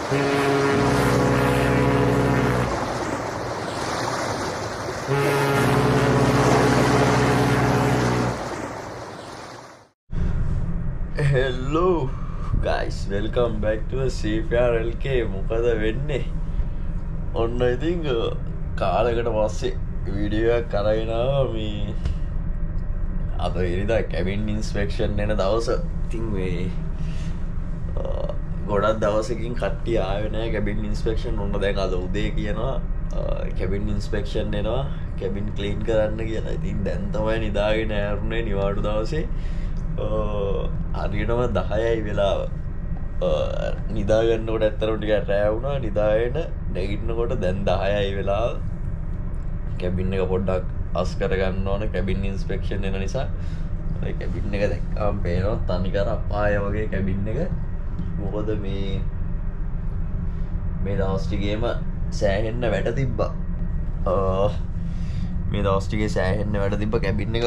Hello guys, welcome back to the CPR LK. මොකද වෙන්නේ? ඔන්න ඉතින් කාලයකට පස්සේ වීඩියෝ එකක් අරගෙන ආවා මේ අද ඉරිදා කැබින් ඉන්ස්පෙක්ෂන් එන දවස. ඉතින් මේ ගොඩක් දවසකින් කට්ටිය ආවේ නැහැ කැබින් ඉන්ස්පෙක්ෂන්. ඔන්න දැන් අද උදේ කියනවා කැබින් ඉන්ස්පෙක්ෂන් එනවා කැබින් ක්ලීන් කරන්න කියලා. ඉතින් දැන් තමයි නිදාගෙන ඇරුනේ නිවාඩු දවසේ. හරියටම 10යි වෙලාව. නිදාගන්නකොට ඇත්තටම ටිකක් රෑ වුණා. නිදාගෙන නැගිටිනකොට දැන් 10යි වෙලාව. කැබින් එක පොඩ්ඩක් අස් කරගන්න ඕන කැබින් ඉන්ස්පෙක්ෂන් එන නිසා. ඒ කැබින් එක දැක්කම පේනවා තනිකර අපාය වගේ කැබින් එක. මොකද මේ දවස් ටිකේම සෑහෙන්න වැඩ තිබ්බා. මේ දවස් ටිකේ සෑහෙන්න වැඩ තිබ්බා කැබින් එක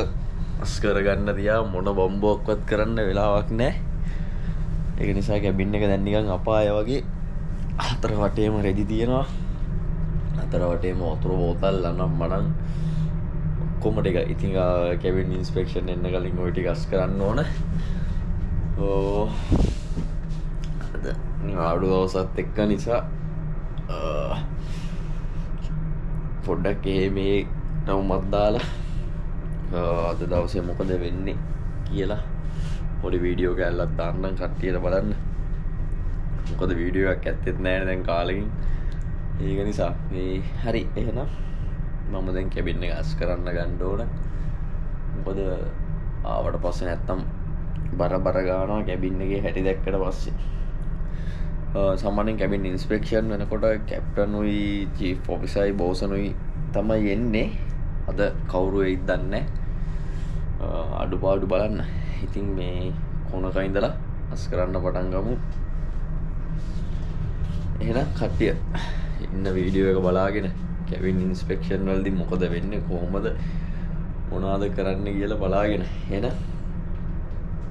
අස් කරගන්න තියා මොන බම්බුවක්වත් කරන්න වෙලාවක් නැහැ. ඒක නිසා කැබින් එක දැන් නිකන් අපාය වගේ. හතර වටේම රෙදි තියෙනවා. හතර වටේම වතුර බෝතල් අනම් මනම් ඔක්කොම ටික. ඉතින් කැබින් ඉන්ස්පෙක්ෂන් එන්න කලින් ওই ටික අස් කරන්න ඕන. අද නිවාඩු දවසත් එක්ක නිසා පොඩ්ඩක් මේ නවුමත් දාලා අද දවසේ මොකද වෙන්නේ කියලා පොඩි වීඩියෝ කෑල්ලක් දාන්නම් කට්ටියට බලන්න. මොකද වීඩියෝ එකක් ඇත්තෙත් නැහැ දැන් කාලෙකින්. ඒක නිසා මේ හරි එහෙනම් මම දැන් කැබින් එක අස් කරන්න ගන්න ඕන. මොකද ආවට පස්සේ නැත්තම් බර ගන්නවා කැබින් එකේ හැටි දැක්කට පස්සේ. සාමාන්‍යයෙන් කැබින් ඉන්ස්පෙක්ෂන් වෙනකොට කැප්ටන්ුයි චීෆ් ඔෆිසර්යි බෝසනුයි තමයි එන්නේ. අද කවුරු වෙයිද දන්නේ නැහැ. අඩුපාඩු බලන්න. ඉතින් මේ කොනක ඉඳලා අස් කරන්න පටන් ගමු. එහෙනම් කට්ටිය ඉන්න වීඩියෝ එක බලාගෙන කැබින් ඉන්ස්පෙක්ෂන් වලදී මොකද වෙන්නේ කොහොමද මොනවද කරන්න කියලා බලාගෙන එහෙනම්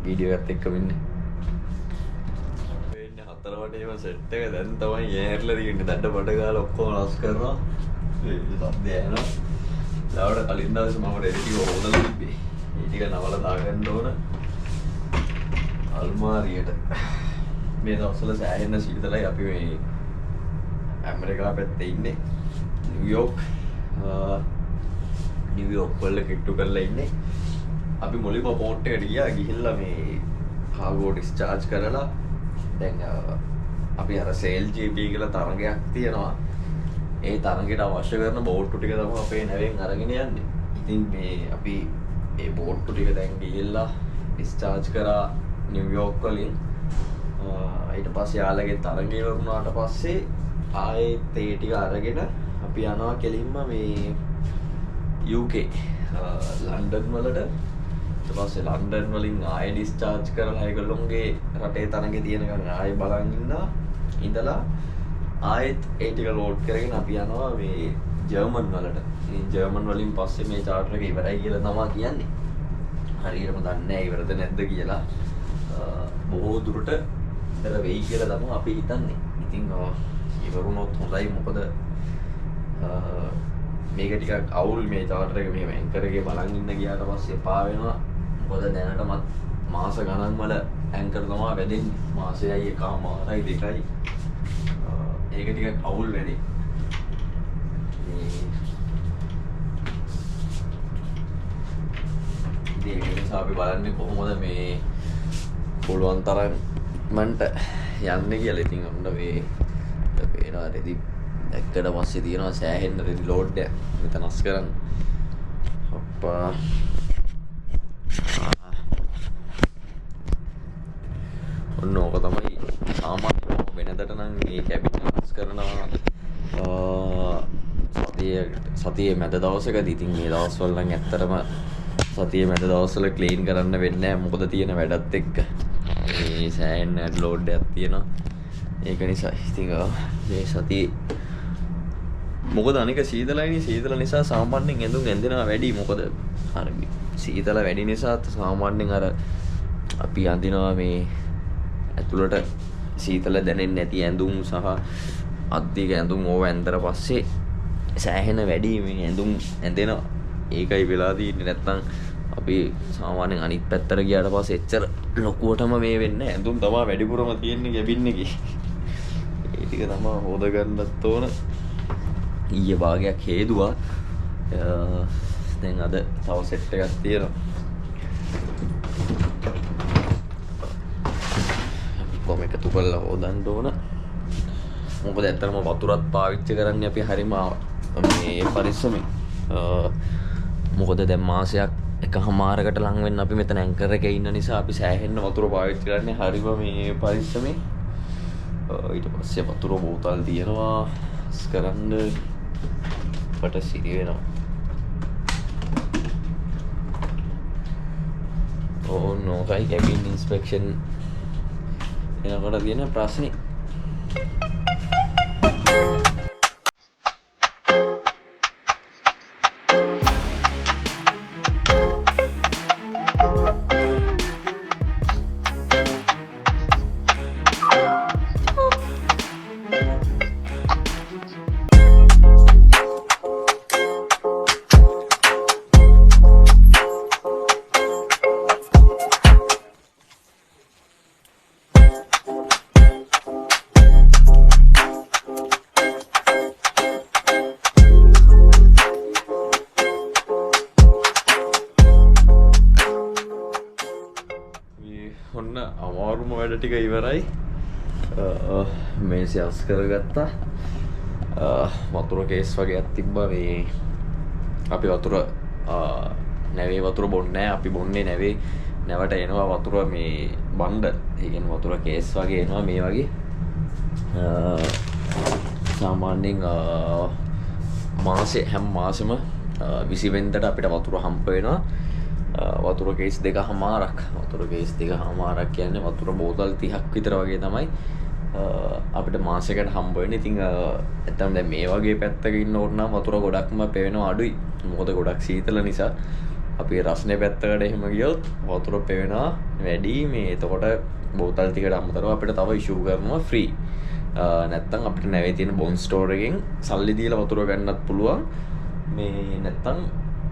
වීඩියෝ එකත් එක්කම ඉන්න. වෙන්නේ හතර වටේම සෙට් එක දැන් තමයි යෑරලා තියෙන්නේ. දඩ බඩ ගාලා ඔක්කොම අස් කරනවා. ඒ සද්දය එනවා. ලාවට කලින් දවසේ මම රෙදි ටික හොදලා තිබ්බේ. ඒ ටික නවලා දාගන්න ඕන අල්මාරියට. මේ දවස්වල සෑහෙන සීතලයි. අපි මේ ඇමරිකාව පැත්තේ ඉන්නේ. නිව්යෝක් වල කිට්ටු කරලා ඉන්නේ. අපි මුලින්ම පෝට් එකට ගිහිල්ලා මේ කාගෝ ඩිස්චාර්ජ් කරලා දැන් අපි අර සේල් ජීපී කියලා තරගයක් තියෙනවා. ඒ තරගෙට අවශ්‍ය කරන බෝට්ටු ටික තමයි අපේ නැවෙන් අරගෙන යන්නේ. ඉතින් මේ අපි ඒ බෝට්ටු ටික දැන් ගිහිල්ලා ඩිස්චාර්ජ් කරා නිව්යෝක් වලින්. ඊට පස්සේ යාළගේ තරගය වුණාට පස්සේ ආයෙත් ඒ ටික අරගෙන අපි යනවා කෙලින්ම මේ UK ලන්ඩන් වලට. ඊට පස්සේ ලන්ඩන් වලින් ආයෙ ඩිස්චාර්ජ් කරලා ඒගොල්ලෝගේ රටේ තරගෙ තියෙනකන් ආයෙ බලන් ඉඳලා ආයෙත් ඒ ටික ලෝඩ් කරගෙන අපි යනවා මේ ජර්මන් වලට. ඉතින් ජර්මන් වලින් පස්සේ මේ චාර්ටර් එක ඉවරයි කියලා තමයි කියන්නේ. හරියටම දන්නේ නැහැ ඉවරද නැද්ද කියලා. බොහෝ දුරට ඉතල වෙයි කියලා තමයි අපි හිතන්නේ. ඉතින් ඉවරුනොත් හොඳයි. මොකද මේක ටිකක් අවුල් මේ චාර්ටර් එක මෙහෙම ඇන්කර් එකේ බලන් ඉන්න ගියාට පස්සේ එපා වෙනවා. මොකද දැනටමත් මාස ගණන් වල ඇන්කර් තමයි වැදෙන්නේ. මාසයයි එකමාරයි දෙකයි. ඒක ටිකක් අවුල් වැඩි. ඒක නිසා අපි බලන්නේ කොහොමද මේ පුළුවන් තරම් මන්ට යන්නේ කියලා. ඉතින් ඔන්න මේ පේනවා රෙදි දැක්කට පස්සේ තියෙනවා සෑහෙන්න රෙදි ලෝඩ් එක මෙතන අස් කරන්න. අප්පා ඔන්න ඕක තමයි සාමාන්‍යයෙන් වෙනදට නම් මේ කැබින් අස් කරනවා සතියේ මැද දවසකදී. ඉතින් මේ දවස්වල නම් ඇත්තටම සතියේ මැද දවස්වල ක්ලීන් කරන්න වෙන්නේ නැහැ. මොකද තියෙන වැඩත් එක්ක මේ සෑහෙන ලෝඩ් එකක් තියෙනවා. ඒක නිසා ඉතින් මේ සතියේ මොකද අනික සීතලයිනේ. සීතල නිසා සාමාන්‍යයෙන් ඇඳෙනවා වැඩි. මොකද අර සීතල වැඩි නිසා සාමාන්‍යයෙන් අර අපි අඳිනවා මේ ඇතුළට සීතල දැනෙන්නේ නැති ඇඳුම් සහ අද්දික ඇඳුම් ඕව ඇඳතර පස්සේ සෑහෙන වැඩි මේ ඇඳුම් ඇඳෙන ඒකයි වෙලා තියෙන්නේ. නැත්තම් අපි සාමාන්‍යයෙන් අනිත් පැත්තට ගියාට පස්සේ එච්චර ලොකුවටම මේ වෙන්නේ ඇඳුම් තමයි වැඩිපුරම තියෙන්නේ කැබින් එකේ. ඒ ටික තමයි හොද ගන්නත් ඕන. ඊයේ භාගයක් හේදුවා. දැන් අද තව සෙට් එකක් තියෙනවා. කොහොම එකතු කරලා හොදන්න ඕන. මොකද ඇත්තටම වතුරත් පාවිච්චි කරන්නේ අපි හරිම මේ පරිස්සමෙන්. මොකද දැන් මාසයක් එකමාරකට ලඟ වෙන්න අපි මෙතන ඇන්කර් එකේ ඉන්න නිසා අපි සෑහෙන්න වතුර පාවිච්චි කරන්නේ හරිම මේ පරිස්සමෙන්. ඊට පස්සේ වතුර බෝතල් තියෙනවා කරන්න අපට සිරි වෙනවා. නෝකයි කැබින් ඉන්ස්පෙක්ෂන් එනකොට තියෙන ප්‍රශ්නේ. ඔන්න අමාරුම වැඩ ටික ඉවරයි. මේසය අස් කරගත්තා. වතුර කේස් වගේක් තිබ්බා. මේ අපි වතුර නැවේ වතුර බොන්නේ නැහැ. අපි බොන්නේ නැවේ නැවට එනවා වතුර මේ බණ්ඩ. ඒ කියන්නේ වතුර කේස් වගේ එනවා මේ වගේ. සාමාන්‍යයෙන් හැම මාසෙම 20 වෙනිදාට අපිට වතුර හම්බ වෙනවා. වතුර කේස් 2.5ක්. වතුර කේස් 2.5ක් කියන්නේ වතුර බෝතල් 30ක් විතර වගේ තමයි අපිට මාසෙකට හම්බ වෙන්නේ. ඉතින් නැත්තම් දැන් මේ වගේ පැත්තක ඉන්න ඕන නම් වතුර ගොඩක්ම පෙවෙනවා අඩුයි. මොකද ගොඩක් සීතල නිසා. අපි රස්නේ පැත්තකට එහෙම ගියොත් වතුර පෙවෙනවා වැඩි. මේ එතකොට බෝතල් ටිකට අමතරව අපිට තව ඉෂුව කරනවා ෆ්‍රී. නැත්තම් අපිට නැවේ තියෙන බොන් ස්ටෝර් එකෙන් සල්ලි දීලා වතුර ගන්නත් පුළුවන්. මේ නැත්තම්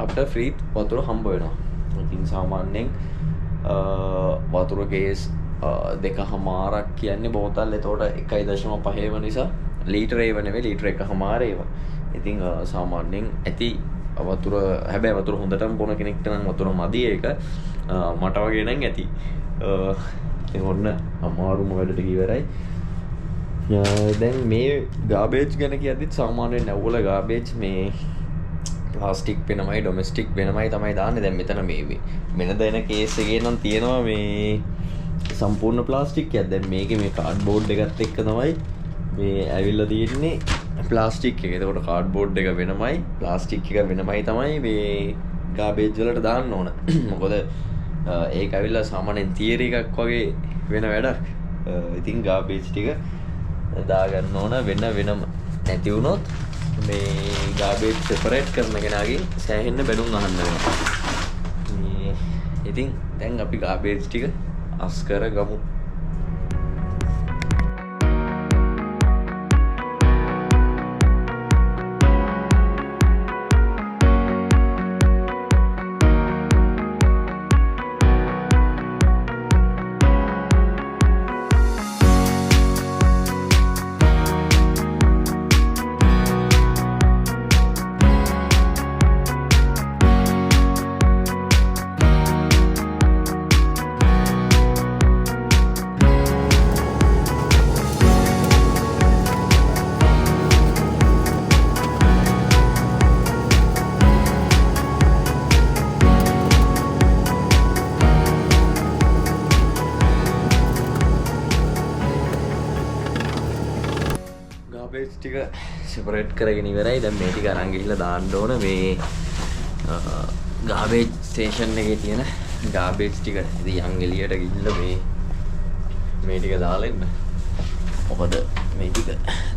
අපිට ෆ්‍රී වතුර හම්බ වෙනවා. ඉතින් සාමාන්‍යයෙන් වතුර කේස් 2.5ක් කියන්නේ බෝතල් එතකොට 1.5 නිසා ලීටර ඒව නෙවෙයි ලීටර 1.5 ඒව. ඉතින් සාමාන්‍යයෙන් ඇති වතුර හැබැයි වතුර හොඳටම බොන කෙනෙක්ට නම් වතුර මදි ඒක. මට වගේ නම් ඇති. ඉතින් ඔන්න අමාරුම වැඩ ටික ඉවරයි. දැන් මේ ගාබේජ් ගැන කියද්දිත් සාමාන්‍යයෙන් නැවුවල ගාබේජ් මේ ප්ලාස්ටික් වෙනමයි ඩොමෙස්ටික් වෙනමයි තමයි දාන්නේ. දැන් මෙතන මේ වෙනද එන කේස් එකේ නම් තියෙනවා මේ සම්පූර්ණ ප්ලාස්ටික් එකක්. දැන් මේකේ මේ කාඩ්බෝඩ් එකත් එක්ක තමයි මේ ඇවිල්ලා තියෙන්නේ ප්ලාස්ටික් එක. ඒකට කාඩ්බෝඩ් එක වෙනමයි ප්ලාස්ටික් එක වෙනමයි තමයි මේ ගාබේජ් වලට දාන්න ඕන. මොකද ඒක ඇවිල්ලා සාමාන්‍යයෙන් තියරි එකක් වගේ වෙන වැඩක්. ඉතින් ගාබේජ් ටික දාගන්න ඕන වෙනම. නැති වුණොත් මේ ගාබේජ් සෙපරේට් කරන කෙනාගෙන් සෑහෙන්න බැනුම් අහන්න වෙනවා. ඉතින් දැන් අපි ගාබේජ් ටික අස් කරගමු. ටික සෙපරේට් කරගෙන ඉවරයි. දැන් මේ ටික අරන් ගිහිල්ලා දාන්න ඕන මේ ගාබේජ් ස්ටේෂන් එකේ තියෙන ගාබේජ් ටික. ඉතින් යන් එළියට ගිහිල්ලා මේ ටික දාලා ඉන්න. මොකද මේ ටික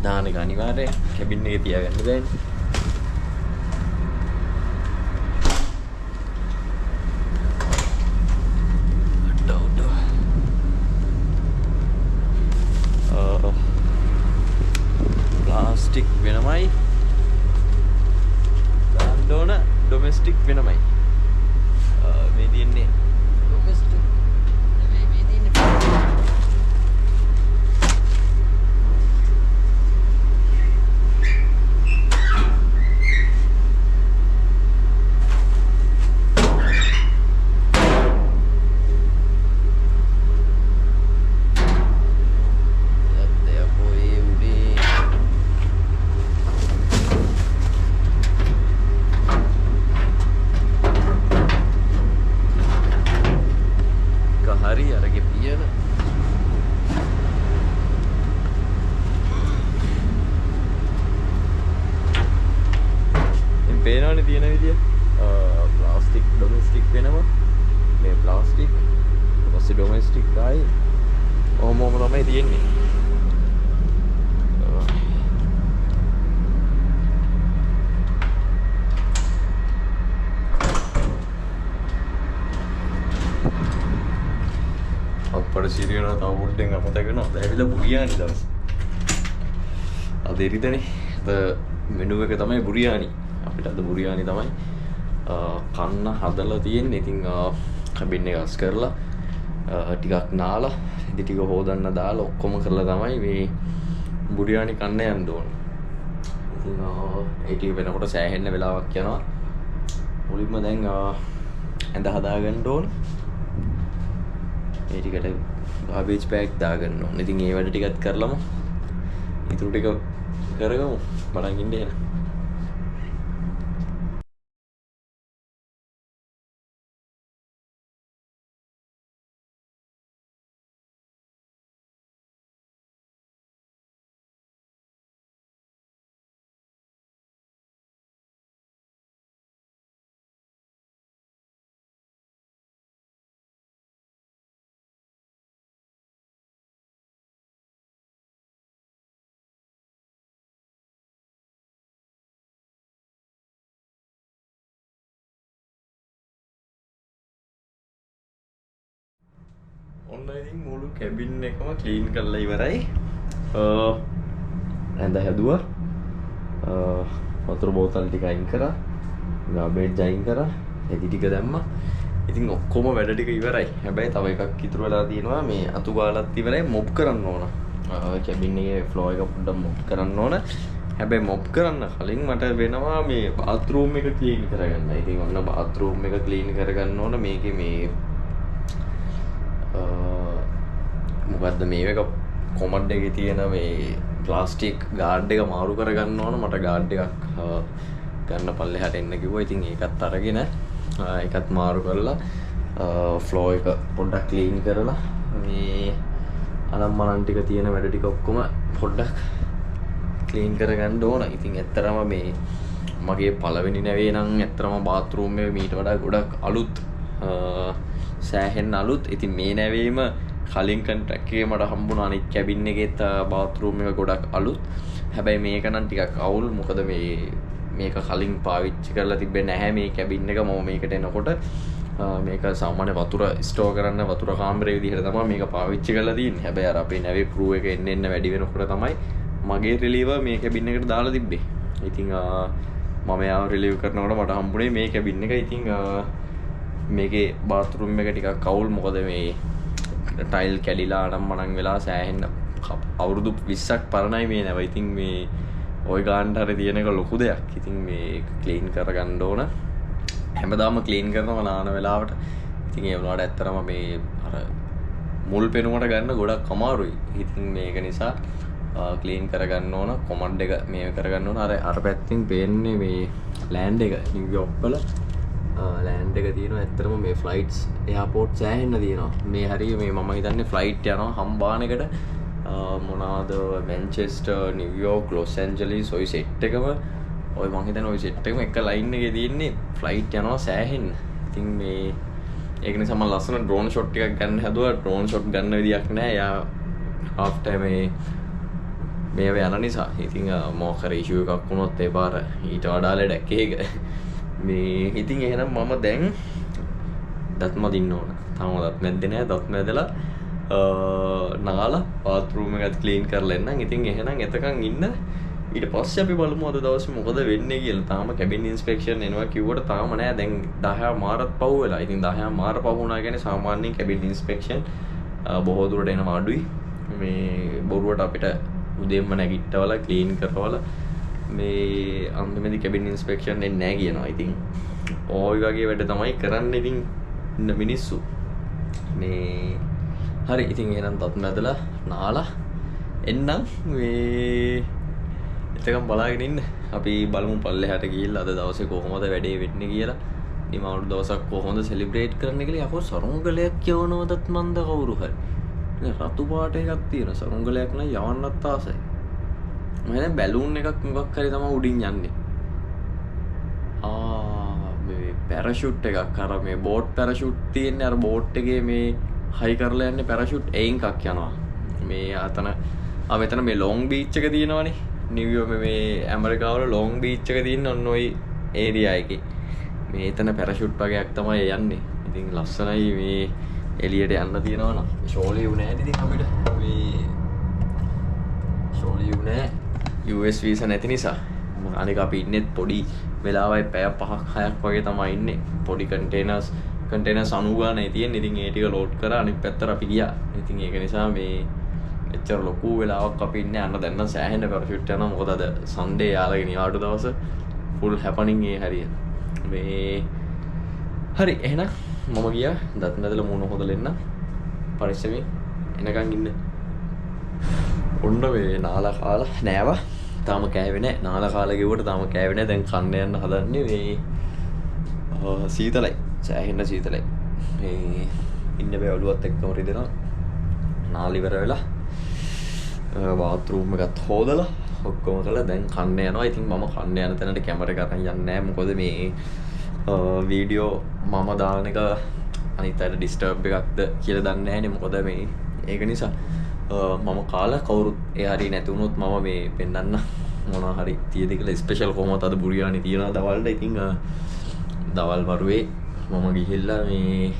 දාන එක අනිවාර්යයෙන් කැබින් එකේ තියාගන්න බෑනේ. ඩොමෙස්ටික් වෙනමයි දාන්න ඕන ඩොමෙස්ටික් වෙනමයි මේ තියෙන්නේ ඩොමෙස්ටික් නෙවෙයි මේ තියෙන්නේ පේනවනේ තියෙන විදිය ප්ලාස්ටික් ඩොමෙස්ටික් වෙනවා මේ ප්ලාස්ටික් ඊට පස්සේ ඩොමෙස්ටික් ආයි ඔහොම තමයි තියෙන්නේ අප්පඩ සිරියන තව පොඩ්ඩෙන් අමතක කරනවා දැවිලා බුරියානි දවස් අද එරිදනේ මෙනු එක තමයි බුරියානි අපිට අද බුරියානි තමයි කන්න හදලා තියෙන්නේ. ඉතින් කැබින් එක අස් කරලා ටිකක් නාලා ඉතින් ටික හොදන්න දාලා ඔක්කොම කරලා තමයි මේ බුරියානි කන්න යන්න ඕනේ. ඉතින් ඒ ටික වෙනකොට සෑහෙන්න වෙලාවක් යනවා. මුලින්ම දැන් ඇඳ හදාගන්න ඕනේ. ඒ ටිකට ගාබේජ් බෑග් දාගන්න ඕනේ. ඉතින් ඒ වැඩ ටිකත් කරලම ඊටු ටික කරගමු. බලන් ඉන්නේ එහෙනම්. ඔන්න ඉතින් මුළු කැබින් එකම ක්ලීන් කරලා ඉවරයි. ඇඳ හැදුවා. වතුර බෝතල් ටික අයින් කරා. ගාබේජ් අයින් කරා. එදි ටික දැම්මා. ඉතින් ඔක්කොම වැඩ ටික ඉවරයි. හැබැයි තව එකක් ඉතුරු වෙලා තියෙනවා. මේ අතු ගාලත් ඉවරයි. මොප් කරන්න ඕන. කැබින් එකේ ෆ්ලෝ එක පොඩ්ඩක් මොප් කරන්න ඕන. හැබැයි මොප් කරන්න කලින් මට වෙනවා මේ බාත්රූම් එක ක්ලීන් කරගන්න. ඉතින් ඔන්න බාත්රූම් එක ක්ලීන් කරගන්න ඕන. මේකේ මේ මොකද්ද මේක කොමඩ් එකේ තියෙන මේ ප්ලාස්ටික් ගාඩ් එක මාරු කරගන්න ඕන. මට ගාඩ් එකක් ගන්න පල්ලෙහාට එන්න කිව්වා. ඉතින් ඒකත් අරගෙන ඒකත් මාරු කරලා ෆ්ලෝ එක පොඩ්ඩක් ක්ලීන් කරලා මේ අනම්මනන් ටික තියෙන වැඩ ටික ඔක්කොම පොඩ්ඩක් ක්ලීන් කරගන්න ඕන. ඉතින් ඇත්තරම මේ මගේ පළවෙනි නැවේ නම් ඇත්තරම බාත්රූම් එක මීට වඩා ගොඩක් අලුත් සෑහෙන්න අලුත්. ඉතින් මේ නැවේම කලින් කන්ට්‍රැක්ට් එකේ මට හම්බුණා අනිත් කැබින් එකේත් බාත්රූම් එක ගොඩක් අලුත්. හැබැයි මේක නම් ටිකක් අවුල්. මොකද මේක කලින් පාවිච්චි කරලා තිබෙන්නේ නැහැ මේ කැබින් එක. මම මේකට එනකොට මේක සාමාන්‍ය වතුර ස්ටෝර් කරන්න වතුර කාමරේ විදිහට තමයි මේක පාවිච්චි කරලා තියෙන්නේ. හැබැයි අර අපේ නැවේ ක්‍රූ එක එන්න වැඩි වෙනකොට තමයි මගේ රිලීවර් මේ කැබින් එකට දාලා තිබ්බේ. ඉතින් මම යාව රිලීව් කරනකොට මට හම්බුනේ මේ කැබින් එක. ඉතින් මේකේ බාත්රූම් එක ටිකක් අවුල්. මොකද මේ ටයිල් කැඩිලා නම් මනන් වෙලා සෑහෙන්න අවුරුදු 20ක් පරණයි මේ නැව. ඉතින් මේ ওই ගානට හරි තියෙන එක ලොකු දෙයක්. ඉතින් මේ ක්ලීන් කරගන්න ඕන. හැමදාම ක්ලීන් කරනවා නාන වෙලාවට. ඉතින් ඒ වුණාට ඇත්තරම මේ අර මුල් පෙනුමට ගන්න ගොඩක් අමාරුයි. ඉතින් මේක නිසා ක්ලීන් කරගන්න ඕන. කොමන්ඩ් එක මේ කරගන්න ඕන. අර පැත්තෙන් පේන්නේ මේ ලෑන්ඩ් එක නිව්යෝර්ක් වල ලෑන්ඩ් එක තියෙනවා. ඇත්තටම මේ ෆ්ලයිට්ස් එයාපෝට් සෑහෙන්න තියෙනවා. මේ හරිය මේ මම හිතන්නේ ෆ්ලයිට් යනවා හම්බාන එකට මොනවාද මැන්චෙස්ටර්, නිව්යෝර්ක්, ලොස් ඇන්ජලිස් ඔය සෙට් එකම ඔය මම හිතන්නේ ඔය සෙට් එකම එක ලයින් එකේ තියෙන්නේ ෆ්ලයිට් යනවා සෑහෙන්න. ඉතින් මේ ඒක නිසා මම ලස්සන ඩ්‍රෝන් ෂොට් ටිකක් ගන්න හැදුවා. ඩ්‍රෝන් ෂොට් ගන්න විදියක් නැහැ. එයා half time මේ යන නිසා. ඉතින් මොකර ඉෂුව එකක් වුණොත් ඒ පාර ඊට වඩා ලඩක් ඒක. මේ ඉතින් එහෙනම් මම දැන් දත් මදින්න ඕන. තාම දත් මැද්දේ නැහැ. දත් මැදලා නාලා බාත්රූම් එකත් ක්ලීන් කරලා එන්නම්. ඉතින් එහෙනම් එතකන් ඉන්න ඊට පස්සේ අපි බලමු අද දවසේ මොකද වෙන්නේ කියලා. තාම කැබින් ඉන්ස්පෙක්ෂන් එනවා කිව්වට තාම නෑ. දැන් 10 මාරත් පහු වෙලා. ඉතින් 10 මාර පහු වුණා කියන්නේ සාමාන්‍යයෙන් කැබින් ඉන්ස්පෙක්ෂන් බොහෝ දුරට එනවා අඩුයි. මේ බොරුවට අපිට උදේම නැගිට්ටවලා ක්ලීන් කරවලා මේ අන්තිමේදී කැබින් ඉන්ස්පෙක්ෂන් එන්නේ නැහැ කියනවා. ඉතින් ඔය වගේ වැඩ තමයි කරන්නේ ඉතින් මිනිස්සු. මේ හරි ඉතින් එහෙනම් තත් නැදලා නාලා එන්නම් මේ එතකම් බලාගෙන ඉන්න. අපි බලමු පල්ලෙහාට ගිහිල්ලා අද දවසේ කොහොමද වැඩේ වෙන්නේ කියලා. නිමවුරු දවසක් කොහොමද සෙලිබ්‍රේට් කරන්න කියලා. යකෝ සරුංගලයක් යවනවදත් මන්ද කවුරු හරි. රතු පාට එකක් තියෙන සරුංගලයක් නම් යවන්නත් ආසයි. මම දැන් බැලූන් එකක් මොකක් හරි තමයි උඩින් යන්නේ. මේ පැරෂූට් එකක් අර මේ බෝට් පැරෂූට් තියෙන්නේ අර බෝට් එකේ මේ හයි කරලා යන්නේ පැරෂූට් එකක් යනවා. මේ අතන මෙතන මේ ලොං බීච් එක තියෙනවනේ. නිව්යෝර්ක් මේ ඇමරිකාවල ලොං බීච් එක තියෙන ඔන්න ඔය ඒරියා එකේ. මේ එතන පැරෂූට් වගේක් තමයි යන්නේ. ඉතින් ලස්සනයි මේ එළියට යන්න තියෙනවා නම් ෂෝලියු නෑ ඉතින් අපිට මේ ෂෝලියු නෑ US වීසා නැති නිසා. අනික අපි ඉන්නේ පොඩි වෙලාවයි පැය 5ක් 6ක් වගේ තමයි ඉන්නේ. පොඩි කන්ටේනර්ස් 90 ගානේ තියෙන්නේ. ඉතින් ඒ ටික ලෝඩ් කරා අනිත් පැත්තට අපි ගියා. ඉතින් ඒක නිසා මේ එච්චර ලොකු වෙලාවක් අපි ඉන්නේ. අන්න දැන් නම් සෑහෙන පැරෂූට් යනවා. මොකද අද සන්ඩේ යාළගේ නිවාඩු දවස ෆුල් හැපනින් ඒ හරිය. මේ හරි එහෙනම් මම ගියා දත් නැදලා මූණ හොදලා එන්න. පරිස්සමෙන් එනකන් ඉන්න. ඔන්න මේ නාලා කාලා නෑවා. තාම කෑවේ නෑ. නාලා කාලා ගෙවුවට තාම කෑවේ නෑ. දැන් කන්න යන්න හදන්නේ මේ සීතලයි. සෑහෙන සීතලයි. මේ ඉන්න බෑ ඔළුවත් එක්කම රිදෙනවා. නාල ඉවර වෙලා බාත්රූම් එකත් හොදලා ඔක්කොම කළා. දැන් කන්න යනවා. ඉතින් මම කන්න යන තැනට කැමරා එක අරන් යන්නේ නෑ. මොකද මේ වීඩියෝ මම දාන එක අනිත් අයට ඩිස්ටර්බ් එකක්ද කියලා දන්නේ නැහැනේ. මොකද මේ ඒක නිසා මම කාලා කවුරුත් ඒ හරිය නැති වුණොත් මම මේ පෙන්නන්න මොනවා හරි තියෙද කියලා ස්පෙෂල් කොහොමද අද බුරියානි තියනවා දවල්ට. ඉතින් දවල් වරුවේ මම ගිහිල්ලා මේ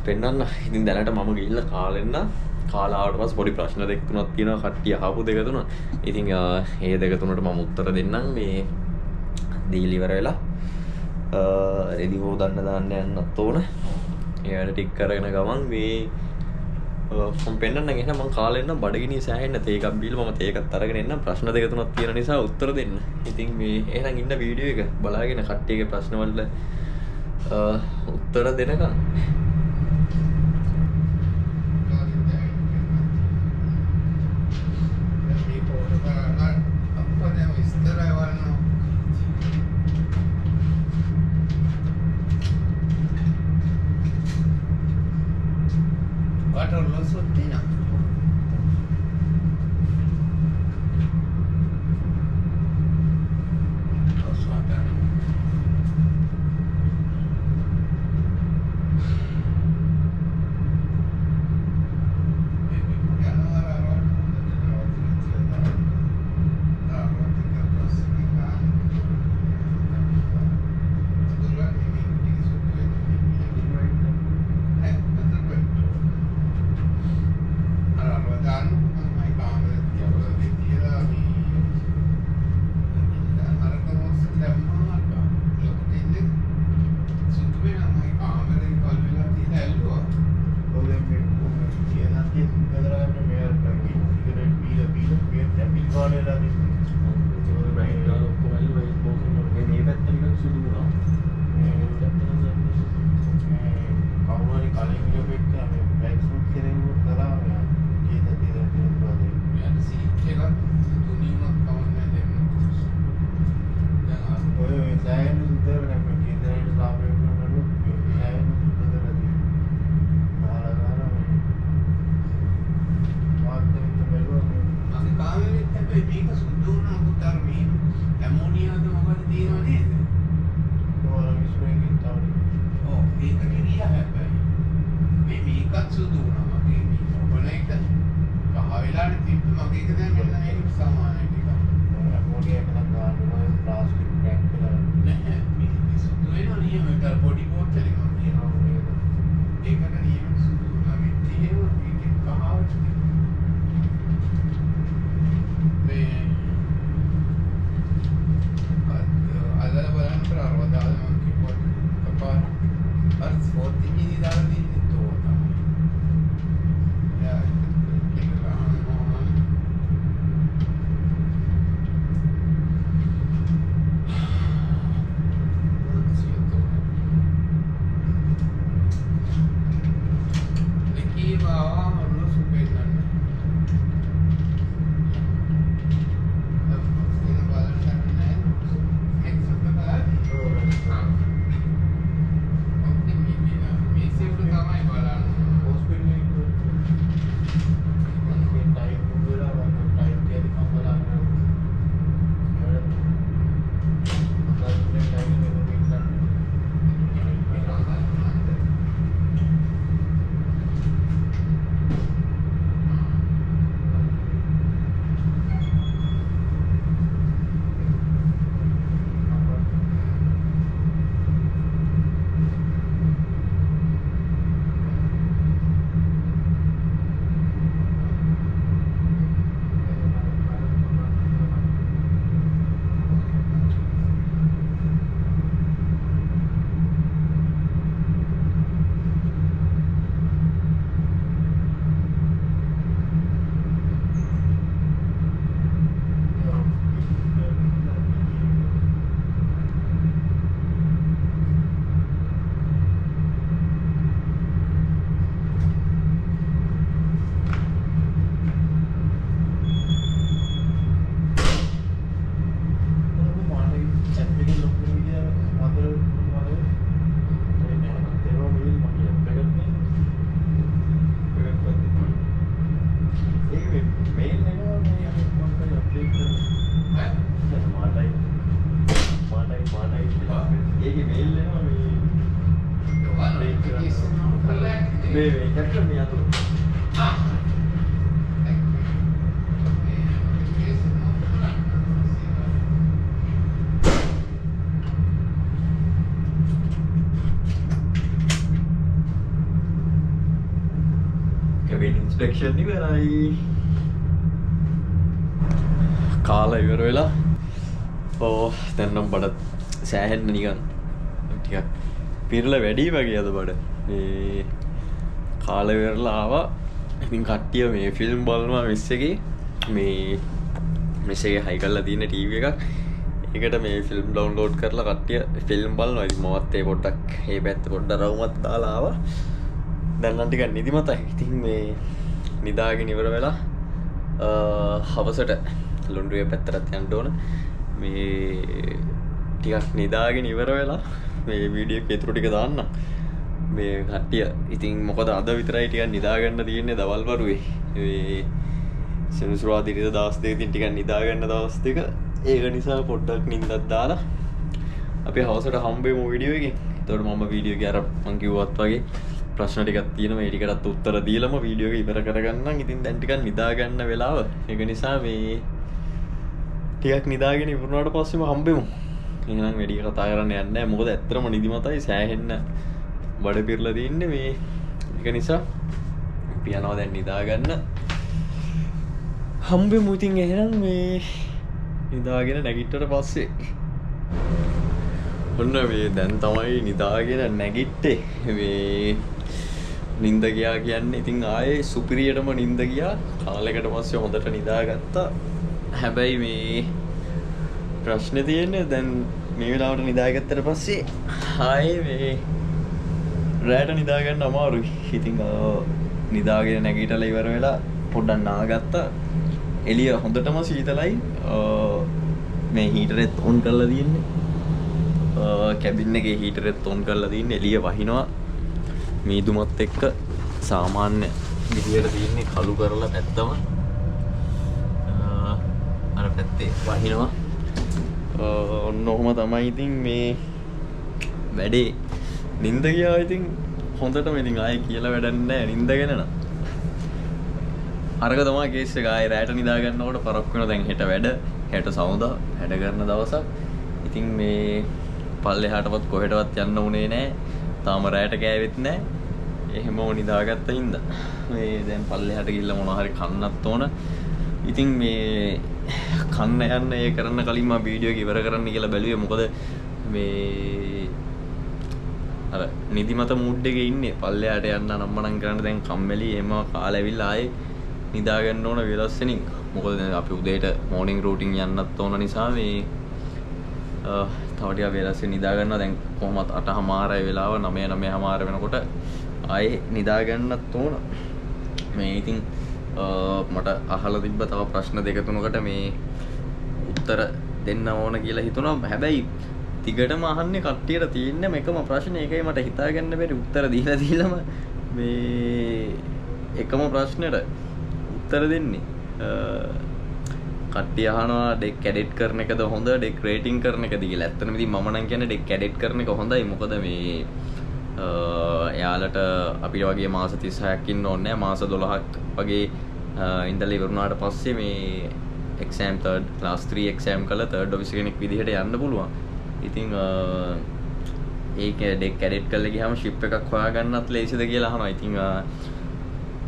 පෙන්නන්න. ඉතින් දැනට මම ගිහිල්ලා කාලෙන්න කාලා ආවට පස්සේ පොඩි ප්‍රශ්න දෙක තුනක් තියෙනවා. කට්ටිය අහපු දෙක තුන. ඉතින් ඒ දෙක තුනට මම උත්තර දෙන්නම්. මේ දීල් ඉවර වෙලා රෙදි හොදන්න දාන්න යන්නත් ඕන. ඒවට ටික් කරගෙන ගමන් මේ මම පෙන්නන්න එහෙනම් මම කාලෙ එන්න බඩගිනි සෑහෙන්න තේ එකක් බීලා මම තේ එකක් අරගෙන එන්න. ප්‍රශ්න දෙක තුනක් තියෙන නිසා උත්තර දෙන්න. ඉතින් මේ එහෙනම් ඉන්න වීඩියෝ එක බලාගෙන කට්ටියගේ ප්‍රශ්න වලට උත්තර දෙනකම් මේ කැප්ටන් මේ අතට ඉන්ස්පෙක්ෂන් ඉවරයි. කාලා ඉවර වෙලා දැන් නම් බඩ සෑහෙන්න නිකන් ටිකක් පිරලා වැඩි වගේ අද බඩ. මේ කාලා ඉවරලා ආවා. ඉතින් කට්ටිය මේ ෆිල්ම් බලනවා මෙස් එකේ. මේ මෙස් එකේ හයි කරලා තියෙන ටීවී එකක්. ඒකට මේ ෆිල්ම් ඩවුන්ලෝඩ් කරලා කට්ටිය ෆිල්ම් බලනවා. ඉතින් මමත් ඒ පොඩ්ඩක් මේ පැත්ත පොඩ්ඩක් රවුමත් දාලා ආවා. දැන් නම් ටිකක් නිදිමතයි. ඉතින් මේ නිදාගෙන ඉවර වෙලා හවසට ලොන්ඩ්‍රිය පැත්තට යන්න ඕන. මේ ටිකක් නිදාගෙන ඉවර වෙලා මේ වීඩියෝ එකේ ඉතුරු ටික දාන්න. මේ කට්ටිය ඉතින් මොකද අද විතරයි ටිකක් නිදා ගන්න තියෙන්නේ දවල් වරුවේ. මේ සෙනසුරාදා ඉරිදා දවස් දෙකකින් ටිකක් නිදා ගන්න දවස් දෙක. ඒක නිසා පොඩ්ඩක් නිින්දක් දාලා අපි හවසට හම්බෙමු වීඩියෝ එකෙන්. එතකොට මම වීඩියෝ එකේ අර මං කිව්වත් වගේ ප්‍රශ්න ටිකක් තියෙනවා. මේ ටිකටත් උත්තර දීලම වීඩියෝ එක ඉවර කරගන්නම්. ඉතින් දැන් ටිකක් නිදා ගන්න වෙලාව. ඒක නිසා මේ ටිකක් නිදාගෙන ඉවරනාට පස්සේම හම්බෙමු. එහෙනම් වැඩි කතා කරන්න යන්නේ නැහැ. මොකද ඇත්තටම නිදිමතයි සෑහෙන්න බඩ පිරලා තින්නේ මේ. ඒක නිසා අපි යනවා දැන් නිදා ගන්න. හම්බෙමු ඉතින් එහෙනම් මේ නිදාගෙන නැගිට්ටට පස්සේ. ඔන්න මේ දැන් තමයි නිදාගෙන නැගිට්ටේ. මේ නිින්ද ගියා කියන්නේ ඉතින් ආයේ සුපිරියටම නිින්ද ගියා. කාලයකට පස්සේ හොඳට නිදාගත්තා. හැබැයි මේ ප්‍රශ්නේ තියෙන්නේ දැන් මේ වෙලාවට නිදාගත්තට පස්සේ ආයේ මේ රැට නිදා ගන්න අමාරුයි. ඉතින් නිදාගෙන නැගිටලා ඉවර වෙලා පොඩ්ඩක් නාගත්තා. එළිය හොඳටම සීතලයි. මේ හීටරෙත් ඔන් කරලා තියෙන්නේ. කැබින් එකේ හීටරෙත් ඔන් කරලා තියෙන්නේ. එළිය වහිනවා. මීදුමත් එක්ක සාමාන්‍ය විදියට තියෙන්නේ කළු කරලා පැත්තම අර පැත්තේ වහිනවා. ඔන්න ඔහොම තමයි ඉතින් මේ වැඩේ. නිින්ද ගියා ඉතින් හොඳටම. ඉතින් ආයේ කියලා වැඩක් නැහැ නිින්ද ගැන නම්. අරක තමයි කේස් එක. ආයේ රැට නිදා ගන්නකොට පරක් වෙනවා. දැන් හෙට වැඩ. හෙට සමුදා වැඩ කරන දවසක්. ඉතින් මේ පල්ලෙහාටවත් කොහෙටවත් යන්න උනේ නැහැ. තාම රැට කෑවෙත් නැහැ. එහෙමම නිදාගත්ත හින්දා මේ දැන් පල්ලෙහාට ගිහිල්ලා මොනවා හරි කන්නත් ඕන. ඉතින් මේ කන්න යන්න ඒ කරන්න කලින් මම වීඩියෝ එක ඉවර කරන්න කියලා බැලුවේ. මොකද මේ අර නිදිමත මූඩ් එකේ ඉන්නේ. පල්ලෙහාට යන්න නම්මනම් කරන්න දැන් කම්මැලි. එම කාලේ ඇවිල්ලා ආයේ නිදා ගන්න ඕන වෙලස්සෙනින්. මොකද දැන් අපි උදේට මෝර්නින් රූටින් යන්නත් ඕන නිසා මේ තව ටිකක් වෙලස්සේ නිදා ගන්නවා. දැන් කොහොමත් 8:00 වෙලාව 9:00 වෙනකොට ආයේ නිදා ගන්නත් ඕන. මේ ඉතින් මට අහලා තිබ්බ තව ප්‍රශ්න දෙක තුනකට මේ උත්තර දෙන්න ඕන කියලා හිතුණා. හැබැයි ටිකටම අහන්නේ කට්ටියට තියෙන්නේ එකම ප්‍රශ්නේ. ඒකයි මට හිතා ගන්න බැරි. උත්තර දීලාම මේ එකම ප්‍රශ්නෙට උත්තර දෙන්නේ. කට්ටිය අහනවා ඩෙක් කැඩෙට් කරන එකද හොඳ ඩෙක් රේටින් කරන එකද කියලා. ඇත්තටම ඉතින් මම නම් කියන්නේ ඩෙක් කැඩෙට් කරන එක හොඳයි. මොකද මේ එයාලට අපිට වගේ මාස 36ක් ඉන්න ඕනේ නැහැ. මාස 12ක් වගේ ඉඳලා ඉවරුනාට පස්සේ මේ එක්සෑම් ක්ලාස් 3 එක්සෑම් කරලා තර්ඩ් ඔෆිසර් කෙනෙක් විදිහට යන්න පුළුවන්. ඉතින් ඒක ඩෙක් කැඩෙට් කරලා ගියාම ෂිප් එකක් හොයාගන්නත් ලේසිද කියලා අහනවා. ඉතින්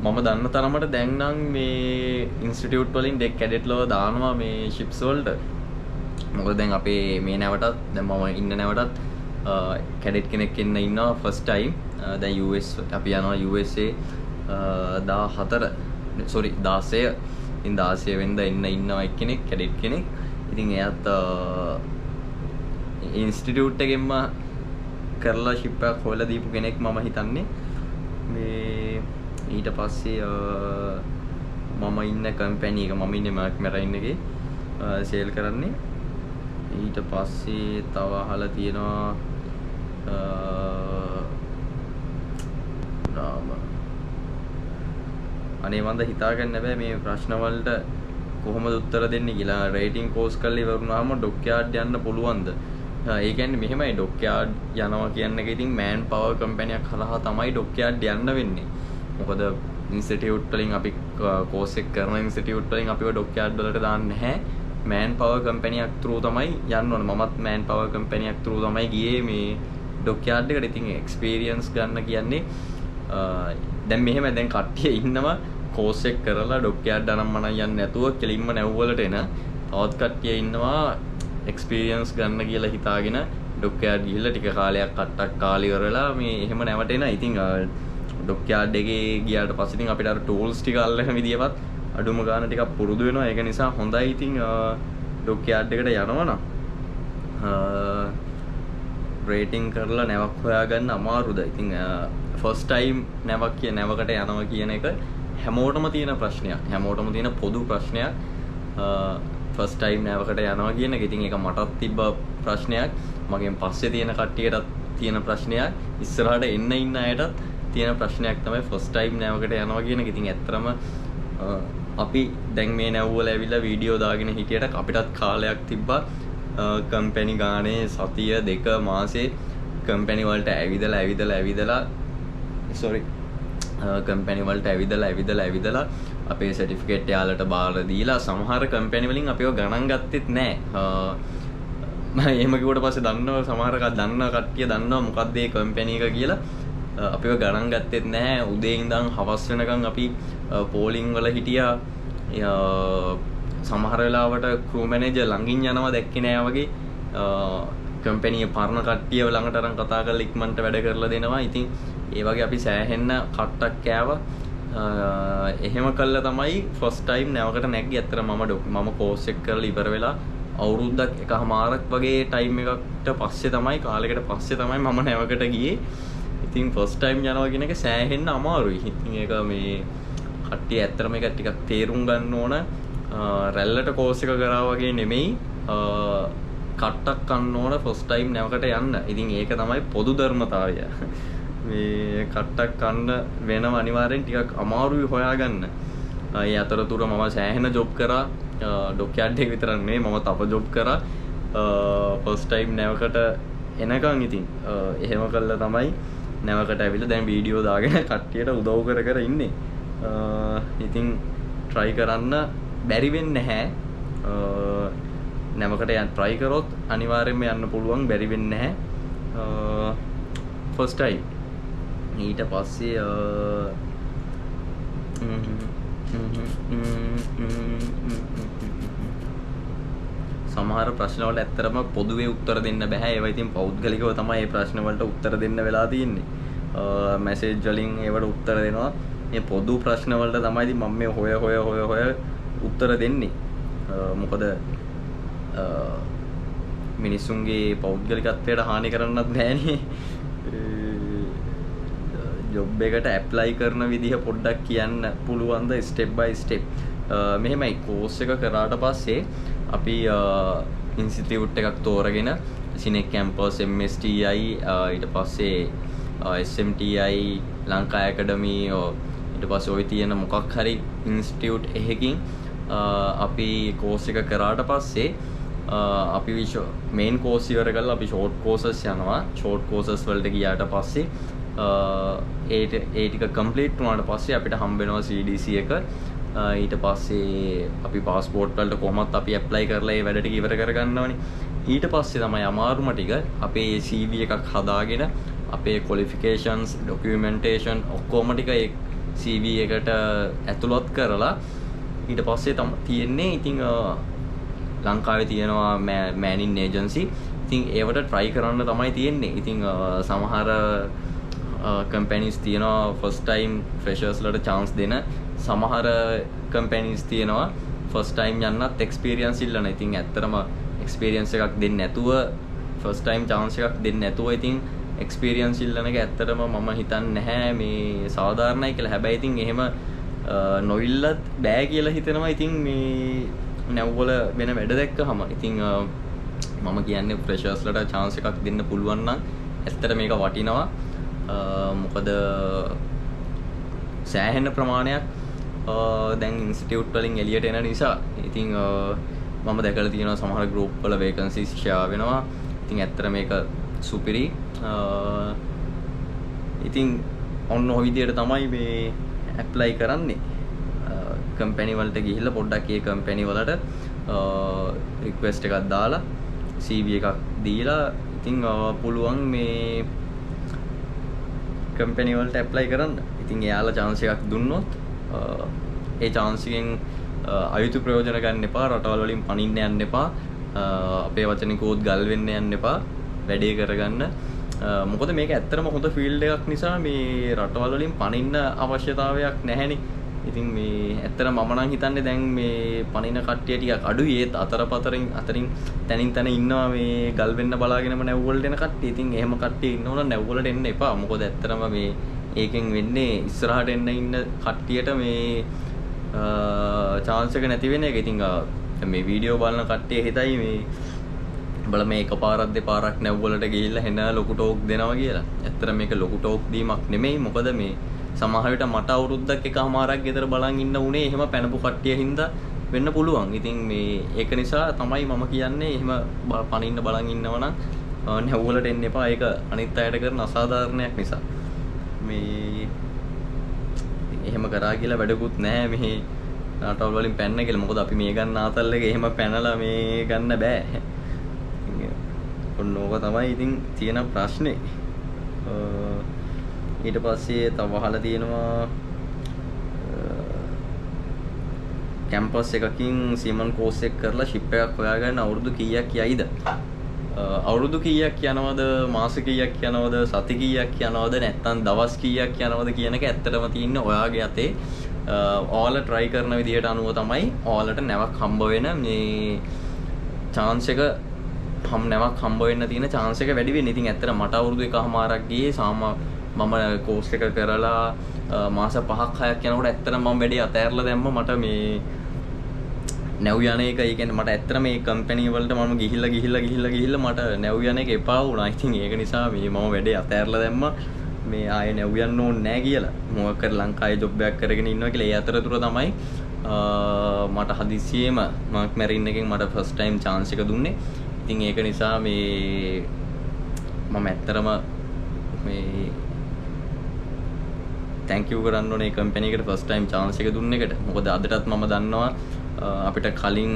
මම දන්න තරමට දැන් නම් මේ ඉන්ස්ටිටියුට් වලින් ඩෙක් කැඩෙට් ලව දානවා මේ ෂිප්ස් වලට. මොකද දැන් අපේ මේ නැවටත් දැන් මම ඉන්න නැවටත් කැඩෙට් කෙනෙක් එන්න ඉන්නවා ෆස්ට් ටයිම්. දැන් US අපි යනවා USA 16 ඉතින් 16 වෙනිදා එන්න ඉන්නවා එක්කෙනෙක් කැඩෙට් කෙනෙක්. ඉතින් එයාත් ඉන්ස්ටිටියුට් එකෙන්ම කරලා ෂිප් එකක් හොයලා දීපු කෙනෙක් මම හිතන්නේ. මේ ඊට පස්සේ මම ඉන්න කම්පැනි එක මම ඉන්නේ මාක් මැරයින් එකේ සේල් කරන්නේ. ඊට පස්සේ තව අහලා තියෙනවා අනේ මන්ද හිතා ගන්න බෑ මේ ප්‍රශ්න වලට කොහොමද උත්තර දෙන්නේ කියලා. රේටින් කෝස් කරලා ඉවර වුණාම ඩොක් යාඩ් යන්න පුළුවන්ද? ඒ කියන්නේ මෙහෙමයි ඩොක්යාඩ් යනවා කියන එක ඉතින් මෑන් පවර් කම්පැනියක් හරහා තමයි ඩොක්යාඩ් යන්න වෙන්නේ. මොකද ඉන්ස්ටිටියුට් වලින් අපි කෝස් එක කරන ඉන්ස්ටිටියුට් වලින් අපිව ඩොක්යාඩ් වලට දාන්නේ නැහැ. මෑන් පවර් කම්පැනියක් through තමයි යන්න ඕන. මමත් මෑන් පවර් කම්පැනියක් through තමයි ගියේ මේ ඩොක්යාඩ් එකට. ඉතින් එක්ස්පීරියන්ස් ගන්න කියන්නේ දැන් මෙහෙම දැන් කට්ටිය ඉන්නවා කෝස් එක කරලා ඩොක්යාඩ් අනම්මනම් යන්නේ නැතුව කෙලින්ම නැව්වලට එන. තවත් කට්ටිය ඉන්නවා එක්ස්පීරියන්ස් ගන්න කියලා හිතාගෙන ඩොක්යාඩ් ගිහිල්ලා ටික කාලයක් කට්ටක් කාලේ ඉවරලා මේ එහෙම නැවටෙන. ඉතින් ඩොක්යාඩ් එකේ ගියාට පස්සේ ඉතින් අපිට අර ටූල්ස් ටික අල්ලන විදියවත් අඩුම ගන්න ටිකක් පුරුදු වෙනවා. ඒක නිසා හොඳයි ඉතින් ඩොක්යාඩ් එකට යනවනම් රේටින් කරලා නැවක් හොයාගන්න අමාරුද? ඉතින් ෆස්ට් ටයිම් නැවකට යනවා කියන එක හැමෝටම තියෙන ප්‍රශ්නයක්. හැමෝටම තියෙන පොදු ප්‍රශ්නයක්. ෆස්ට් ටයිම් නැවකට යනවා කියන එක. ඉතින් ඒක මටත් තිබ්බ ප්‍රශ්නයක්. මගෙන් පස්සේ තියෙන කට්ටියටත් තියෙන ප්‍රශ්නයක්. ඉස්සරහට එන්න ඉන්න අයටත් තියෙන ප්‍රශ්නයක් තමයි ෆස්ට් ටයිම් නැවකට යනවා කියන එක. ඉතින් ඇත්තටම අපි දැන් මේ නැව්වල ඇවිල්ලා වීඩියෝ දාගෙන හිටියට අපිටත් කාලයක් තිබ්බා කම්පැනි ගානේ සතිය දෙක මාසේ කම්පැනි වලට ඇවිදලා කම්පැනි වලට ඇවිදලා අපේ සර්ටිෆිකේට් යාලට බාර දීලා සමහර කම්පැනි වලින් අපිව ගණන් ගත්තෙත් නැහැ. මම එහෙම කිව්වට පස්සේ දන්නවා සමහර කට්ටිය දන්නවා මොකක්ද මේ කම්පැනි එක කියලා. අපිව ගණන් ගත්තෙත් නැහැ. උදේ ඉඳන් හවස වෙනකන් අපි පෝලිං වල හිටියා. සමහර වෙලාවට ක්‍රූ මැනේජර් ළඟින් යනවා දැක්කේ නෑ වගේ. කම්පැනි පරණ කට්ටියව ළඟට අරන් කතා කරලා ඉක්මනට වැඩ කරලා දෙනවා. ඉතින් ඒ වගේ අපි සෑහෙන්න කට්ටක් කෑවා. එහෙම කළා තමයි ෆස්ට් ටයිම් නැවකට නැග්ගේ. ඇත්තට මම කෝස් එක කරලා ඉවර වෙලා අවුරුද්දක් එකමාරක් වගේ ටයිම් එකකට පස්සේ තමයි කාලයකට පස්සේ තමයි මම නැවකට ගියේ. ඉතින් ෆස්ට් ටයිම් යනවා කියන එක සෑහෙන්න අමාරුයි. ඉතින් ඒක මේ කට්ටිය ඇත්තටම ඒක ටිකක් තේරුම් ගන්න ඕන. රැල්ලට කෝස් එක කරා වගේ නෙමෙයි කට්ටක් කන්න ඕන ෆස්ට් ටයිම් නැවකට යන්න. ඉතින් ඒක තමයි පොදු ධර්මතාවය. මේ කට්ටක් කන්න වෙනව අනිවාර්යෙන් ටිකක් අමාරුයි හොයාගන්න. ඒ අතරතුර මම සෑහෙන ජොබ් කරා. ඩොක්යාඩ් එක විතරක් නෙමෙයි මම තව ජොබ් කරා. ෆස්ට් ටයිම් නැවකට එනකන් ඉතින් එහෙම කළා තමයි නැවකට ඇවිල්ලා දැන් වීඩියෝ දාගෙන කට්ටියට උදව් කර ඉන්නේ. ඉතින් try කරන්න බැරි වෙන්නේ නැහැ. නැවකට යන්න try කරොත් අනිවාර්යයෙන්ම යන්න පුළුවන්. බැරි වෙන්නේ නැහැ. first time ඊට පස්සේ සමහර ප්‍රශ්න වලට ඇත්තටම පොදුවේ උත්තර දෙන්න බෑ. ඒවා ඉතින් පෞද්ගලිකව තමයි මේ ප්‍රශ්න වලට උත්තර දෙන්න වෙලා තියෙන්නේ. මැසේජ් වලින් ඒවට උත්තර දෙනවා. මේ පොදු ප්‍රශ්න වලට තමයි ඉතින් මම මේ හොය උත්තර දෙන්නේ. මොකද මිනිස්සුන්ගේ පෞද්ගලිකත්වයට හානි කරන්නත් බෑනේ. ජොබ් එකට ඇප්ලයි කරන විදිහ පොඩ්ඩක් කියන්න පුළුවන්ද ස්ටෙප් බයි ස්ටෙප්. මෙහෙමයි කෝස් එක කරාට පස්සේ අපි ඉන්ස්ටිටියුට් එකක් තෝරගෙන සිනෙක් කැම්පස් MSTI ඊට පස්සේ SMTI ලංකා ඇකඩමි ඊට පස්සේ ওই තියෙන මොකක් හරි ඉන්ස්ටිටියුට් එකකින් අපි කෝස් එක කරාට පස්සේ අපි මේන් කෝස් ඉවර කරලා අපි ෂෝට් කෝසස් යනවා. ෂෝට් කෝසස් වලට ගියාට පස්සේ ඒ ටික කම්ප්ලීට් වුණාට පස්සේ අපිට හම්බ වෙනවා CDC එක. ඊට පස්සේ අපි පාස්පෝර්ට් වලට කොහොමත් අපි ඇප්ලයි කරලා ඒ වැඩ ටික ඉවර කරගන්නවනේ. ඊට පස්සේ තමයි අමාරුම ටික අපේ CV එකක් හදාගෙන අපේ qualifications documentation ඔක්කොම ටික ඒ CV එකට ඇතුළත් කරලා ඊට පස්සේ තියෙන්නේ ඉතින් ලංකාවේ තියෙනවා මෑනින් ඒජන්සි. ඉතින් ඒවට try කරන්න තමයි තියෙන්නේ. ඉතින් සමහර කම්පැනිස් තියෙනවා ෆස්ට් ටයිම් ෆ්‍රෙෂර්ස් ලට chance දෙන. සමහර කම්පැනිස් තියෙනවා ෆස්ට් ටයිම් යන්නත් එක්ස්පීරියන්ස් ඉල්ලන. ඉතින් ඇත්තටම එක්ස්පීරියන්ස් එකක් දෙන්නේ නැතුව ෆස්ට් ටයිම් chance එකක් දෙන්නේ නැතුව ඉතින් එක්ස්පීරියන්ස් ඉල්ලන එක ඇත්තටම මම හිතන්නේ නැහැ මේ සාධාරණයි කියලා. හැබැයි ඉතින් එහෙම නොඉල්ලත් බෑ කියලා හිතෙනවා. ඉතින් මේ නැව්වල වෙන වැඩ දැක්කහම ඉතින් මම කියන්නේ ෆ්‍රෙෂර්ස් ලට chance එකක් දෙන්න පුළුවන් නම් ඇත්තට මේක වටිනවා. මොකද සෑහෙන ප්‍රමාණයක් දැන් ඉන්ස්ටිටියුට් වලින් එළියට එන නිසා ඉතින් මම දැකලා තියෙනවා සමහර ගෲප් වල වේකන්සිස් ෂෙයා වෙනවා. ඉතින් ඇත්තට මේක සුපිරි. ඉතින් ඔන්න ඔය විදියට තමයි මේ ඇප්ලයි කරන්නේ. කම්පැනි වලට ගිහිල්ලා පොඩ්ඩක් ඒ කම්පැනි වලට රික්වෙස්ට් එකක් දාලා CV එකක් දීලා ඉතින් පුළුවන් මේ කම්පැනි වලට ඇප්ලයි කරන්න. ඉතින් එයාලා chance එකක් දුන්නොත් ඒ chance එකෙන් අයුතු ප්‍රයෝජන ගන්න එපා. රටවල් වලින් පනින්න යන්න එපා. අපේ වචනිකෝත් ගල් වෙන්න යන්න එපා. වැඩේ කරගන්න. මොකද මේක ඇත්තටම හොඳ ෆීල්ඩ් එකක් නිසා මේ රටවල් වලින් පනින්න අවශ්‍යතාවයක් නැහැනේ. ඉතින් මේ ඇත්තට මම නම් හිතන්නේ දැන් මේ පනින කට්ටිය ටිකක් අඩුයි. ඒත් අතරින් තනින් තන ඉන්නවා මේ ගල් වෙන්න බලාගෙනම නැව් වලට එන කට්ටිය. ඉතින් එහෙම කට්ටිය ඉන්නවනම් නැව් වලට එන්න එපා. මොකද ඇත්තටම මේ ඒකෙන් වෙන්නේ ඉස්සරහට එන්න ඉන්න කට්ටියට මේ chance එක නැති වෙන එක. ඉතින් මේ වීඩියෝ බලන කට්ටිය හිතයි මේ බල මේ එකපාරක් දෙපාරක් නැව් වලට ගිහිල්ලා හෙන ලොකු ටෝක් දෙනවා කියලා. ඇත්තට මේක ලොකු ටෝක් දීමක් නෙමෙයි. මොකද මේ සමහර විට මට අවුරුද්දක් එකමාරක් ගෙදර බලන් ඉන්න උනේ එහෙම පැනපු කට්ටිය හින්දා වෙන්න පුළුවන්. ඉතින් මේ ඒක නිසා තමයි මම කියන්නේ එහෙම පනින්න බලන් ඉන්නවනම් නැව් වලට එන්න එපා. ඒක අනිත් අයට කරන අසාධාරණයක් නිසා. මේ එහෙම කරා කියලා වැඩකුත් නැහැ මේ රටවල් වලින් පැන්න කියලා. මොකද අපි මේ ගන්න ආතල් එක එහෙම පැනලා මේ ගන්න බෑ. ඔන්න ඕක තමයි ඉතින් තියෙන ප්‍රශ්නේ. ඊට පස්සේ තව අහලා තියෙනවා කැම්පස් එකකින් සීමන් කෝස් එක කරලා ෂිප් එකක් හොයාගන්න අවුරුදු කීයක් යයිද? අවුරුදු කීයක් යනවද, මාස කීයක් යනවද, සති කීයක් යනවද, නැත්නම් දවස් කීයක් යනවද කියන එක ඇත්තටම තියෙන්නේ ඔයාගේ අතේ. ඔයාලා try කරන විදිහට අනුව තමයි ඔයාලට නැවක් හම්බ වෙන මේ chance එක නැවක් හම්බ වෙන්න තියෙන chance එක වැඩි වෙන්නේ. ඉතින් ඇත්තට මට අවුරුදු එකමාරක් ගියේ මම කෝස් එක කරලා මාස 5ක් 6ක් යනකොට ඇත්තට මම වැඩි අතෑරලා දැම්ම. මට මේ නැව් යන එක, ඒ කියන්නේ මට ඇත්තට මේ කම්පැනි වලට මම ගිහිල්ලා මට නැව් යන එක එපා වුණා. ඉතින් ඒක නිසා මේ මම වැඩි අතෑරලා දැම්ම. මේ ආයේ නැව් යන්න ඕනේ නැහැ කියලා. මොකක් කර ලංකාවේ ජොබ් එකක් කරගෙන ඉන්නවා කියලා. ඒ අතරතුර තමයි මට හදිසියෙම මාක් මැරින් එකෙන් මට ෆස්ට් ටයිම් chance එක දුන්නේ. ඉතින් ඒක නිසා මේ මම ඇත්තටම මේ thank you කරන්න ඕනේ කම්පැනි එකට ෆස්ට් ටයිම් chance එක දුන්න එකට. මොකද අදටත් මම දන්නවා අපිට කලින්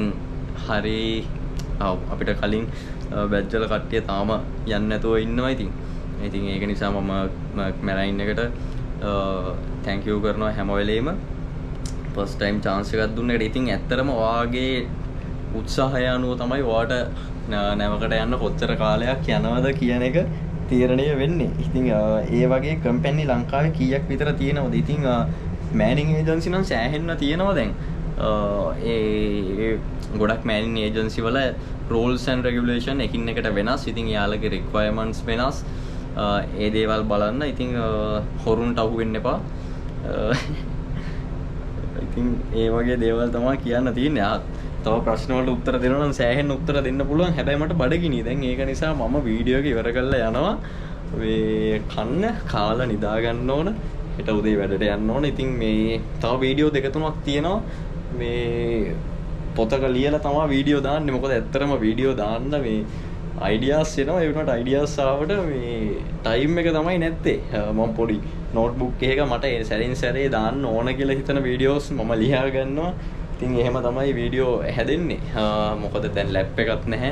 බැච් වල කට්ටිය තාම යන්නේ නැතුව ඉන්නවා. ඉතින් ඒක නිසා මම මැරයින් එකට thank you කරනවා හැම වෙලේම ෆස්ට් ටයිම් chance එකක් දුන්න එකට. ඉතින් ඇත්තටම ඔයාගේ උත්සාහය අනුව තමයි ඔයාට නැවකට යන්න කොච්චර කාලයක් යනවද කියන එක තීරණය වෙන්නේ. ඉතින් ඒ වගේ කම්පැනි ලංකාවේ කීයක් විතර තියෙනවද? ඉතින් මෑනින් ඒජන්සි නම් සෑහෙන්න තියෙනවා දැන්. ඒ ගොඩක් මෑනින් ඒජන්සි වල rules and regulation එකින් එකට වෙනස්. ඉතින් යාළගේ requirements වෙනස්. ඒ දේවල් බලන්න. ඉතින් හොරුන්ට අහු වෙන්න එපා. ඉතින් ඒ වගේ දේවල් තමයි කියන්න තියෙන්නේ. තව ප්‍රශ්න වලට උත්තර දෙනවා නම් සෑහෙන්න උත්තර දෙන්න පුළුවන්. හැබැයි මට බඩගිනි දැන්. ඒක නිසා මම වීඩියෝ එක ඉවර කරලා යනවා. මේ කන්න කාලා නිදා ගන්න ඕන. හෙට උදේ වැඩට යන්න ඕන. ඉතින් මේ තව වීඩියෝ දෙක තුනක් තියෙනවා. මේ පොතක ලියලා තමයි වීඩියෝ දාන්නේ. මොකද ඇත්තටම වීඩියෝ දාන්න මේ ideas එනවා. ඒ වුණාට ideas ආවට මේ time එක තමයි නැත්තේ. මම පොඩි notebook එකක මට සැරින් සැරේ දාන්න ඕන කියලා හිතන වීඩියෝස් මම ලියා ගන්නවා. ඉතින් එහෙම තමයි වීඩියෝ හැදෙන්නේ. මොකද දැන් ලැප් එකක් නැහැ.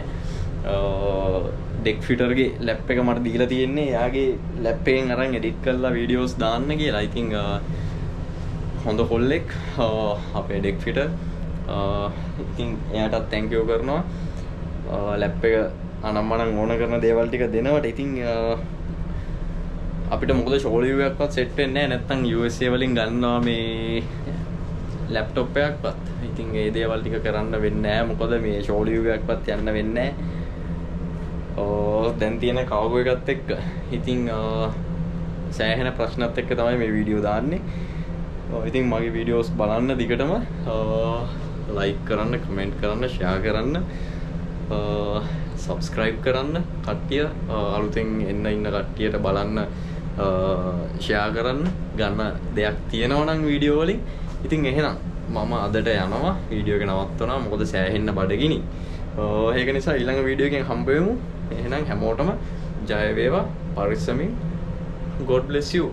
ඩෙක් ෆිටර්ගේ ලැප් එක මට දීලා තියෙන්නේ. එයාගේ ලැප් එකෙන් අරන් එඩිට් කරලා වීඩියෝස් දාන්න කියලා. ඉතින් හොඳ කොල්ලෙක් අපේ ඩෙක් ෆිටර්. ඉතින් එයාටත් thank you කරනවා. ලැප් එක අනම්මනම් ඕන කරන දේවල් ටික දෙනවට. ඉතින් අපිට මොකද ෂෝලිව් එකක්වත් සෙට් වෙන්නේ නැහැ. නැත්තම් USA වලින් ගන්නවා මේ ලැප්ටොප් එකක්වත්. ඉතින් ඒ දේවල් ටික කරන්න වෙන්නේ නැහැ. මොකද මේ ෂෝලිව් එකක්වත් යන්න වෙන්නේ නැහැ. දැන් තියෙන කාගෝ එකත් එක්ක. ඉතින් සෑහෙන ප්‍රශ්නත් එක්ක තමයි මේ වීඩියෝ දාන්නේ. ඉතින් මගේ වීඩියෝස් බලන්න දිගටම ලයික් කරන්න, කමෙන්ට් කරන්න, ෂෙයා කරන්න, සබ්ස්ක්‍රයිබ් කරන්න කට්ටිය. අලුතෙන් එන්න ඉන්න කට්ටියට බලන්න ෂෙයා කරන්න. ගන්න දෙයක් තියෙනවා නම් වීඩියෝ වලින්. ඉතින් එහෙනම් මම අදට යනවා. වීඩියෝ එක නවත්වනවා. මොකද සෑහෙන්න බඩගිනි. ඒක නිසා ඊළඟ වීඩියෝ එකෙන් හම්බ වෙමු. එහෙනම් හැමෝටම ජය වේවා පරිස්සමින් God bless you